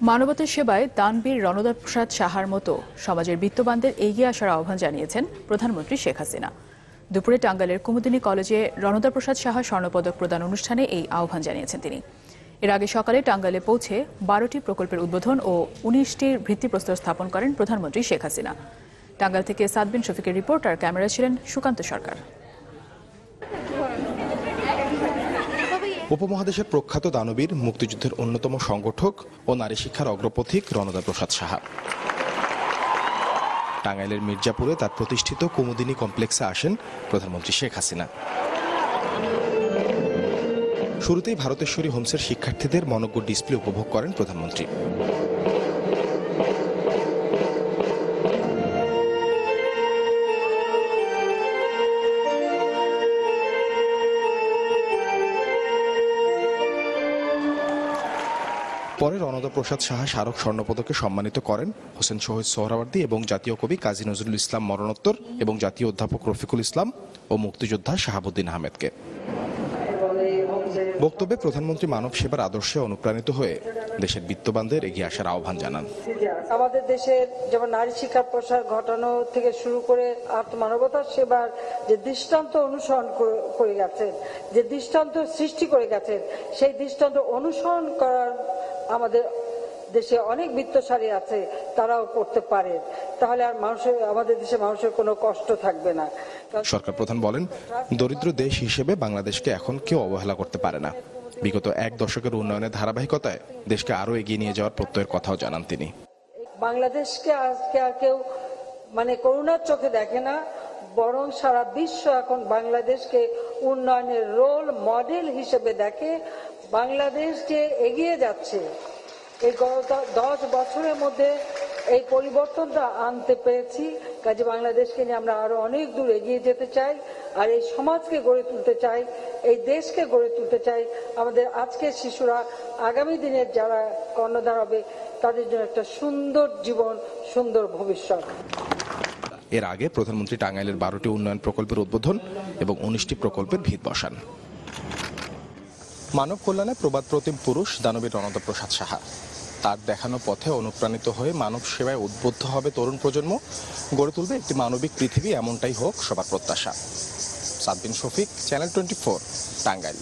মানবতার সেবায় দানবীর রণদার প্রসাদ সাহার মতো সমাজের বিত্তবানদের এগিয়ে আসার আহ্বান জানিয়েছেন প্রধানমন্ত্রী শেখ হাসিনা। দুপুরে টাঙ্গাইলের কুমুদিনী কলেজে রণদা প্রসাদ সাহা স্বর্ণপদক প্রদান অনুষ্ঠানে এই আহ্বান জানিয়েছেন তিনি। এর আগে সকালে টাঙ্গাইলে পৌঁছে 12টি প্রকল্পের উদ্বোধন ও 19টির ভিত্তিপ্রস্তর স্থাপন করেন প্রধানমন্ত্রী শেখ হাসিনা। টাঙ্গাইল থেকে সাদবিন শফিকের রিপোর্ট, আর ক্যামেরা ছিলেন সুকান্ত সরকার। উপমহাদেশের প্রখ্যাত দানবীর, মুক্তিযুদ্ধের অন্যতম সংগঠক ও নারী শিক্ষার অগ্রপথিক রণদা প্রসাদ সাহা টাঙ্গাইলের মির্জাপুরে তার প্রতিষ্ঠিত কুমুদিনী কমপ্লেক্সে আসেন প্রধানমন্ত্রী শেখ হাসিনা। শুরুতেই ভারতেশ্বরী হোমসের শিক্ষার্থীদের মনোজ্ঞ ডিসপ্লে উপভোগ করেন প্রধানমন্ত্রী। পরে রণদা প্রসাদ সাহা স্মারক স্বর্ণপদকে সম্মানিত করেন হোসেন শহীদ সোহরাওয়ার্দী এবং জাতীয় কবি কাজী নজরুল ইসলাম মরণোত্তর এবং জাতীয় অধ্যাপক রফিকুল ইসলাম ও মুক্তিযোদ্ধা শাহাবুদ্দিন আহমেদকে। বক্তব্যে প্রধানমন্ত্রী মানব সেবার আদর্শে অনুপ্রাণিত হয়ে দেশের বিত্তবানদের এগিয়ে আসার আহ্বান জানান। আমাদের দেশের যেমন নারী শিক্ষার প্রসার ঘটানো থেকে শুরু করে আত্মমানবতার সেবার যে দৃষ্টান্ত অনুসরণ করে গেছেন, যে দৃষ্টান্ত সৃষ্টি করে গেছেন, সেই দৃষ্টান্ত অনুসরণ করার আমাদের দেশে অনেক বিত্তশালী আছে, তারাও করতে পারে। তাহলে আর আমাদের দেশে মানুষের কোনো কষ্ট থাকবে না। সরকার প্রধান বলেন, দরিদ্র দেশ হিসেবে বাংলাদেশকে এখন কেউ অবহেলা করতে পারে না। বিগত এক দশকের উন্নয়নের ধারাবাহিকতায় দেশকে আরো এগিয়ে নিয়ে যাওয়ার প্রত্যয়ের কথাও জানান তিনি। বাংলাদেশকে আজকে আর কেউ করুণার চোখে দেখে না, বরং সারা বিশ্ব এখন বাংলাদেশকে উন্নয়নের রোল মডেল হিসেবে দেখে। বাংলাদেশ যে এগিয়ে যাচ্ছে, এই গত 10 বছরের মধ্যে এই পরিবর্তনটা আনতে পেরেছি। কাজে বাংলাদেশকে নিয়ে আমরা আরো অনেক দূর এগিয়ে যেতে চাই, আর এই সমাজকে গড়ে তুলতে চাই, এই দেশকে গড়ে তুলতে চাই। আমাদের আজকের শিশুরা আগামী দিনের যারা কর্ণধার হবে, তাদের জন্য একটা সুন্দর জীবন, সুন্দর ভবিষ্যৎ। এর আগে প্রধানমন্ত্রী টাঙ্গাইলের 12টি উন্নয়ন প্রকল্পের উদ্বোধন এবং 19টি প্রকল্পের ভিত বসান। মানব কল্যাণে প্রবাদ প্রতিম পুরুষ দানবীর রণদা প্রসাদ সাহা। তার দেখানো পথে অনুপ্রাণিত হয়ে মানব সেবায় উদ্বুদ্ধ হবে তরুণ প্রজন্ম, গড়ে তুলবে একটি মানবিক পৃথিবী, এমনটাই হোক সবার প্রত্যাশা। সাদবিন শফিক, চ্যানেল 24, টাঙ্গাইল।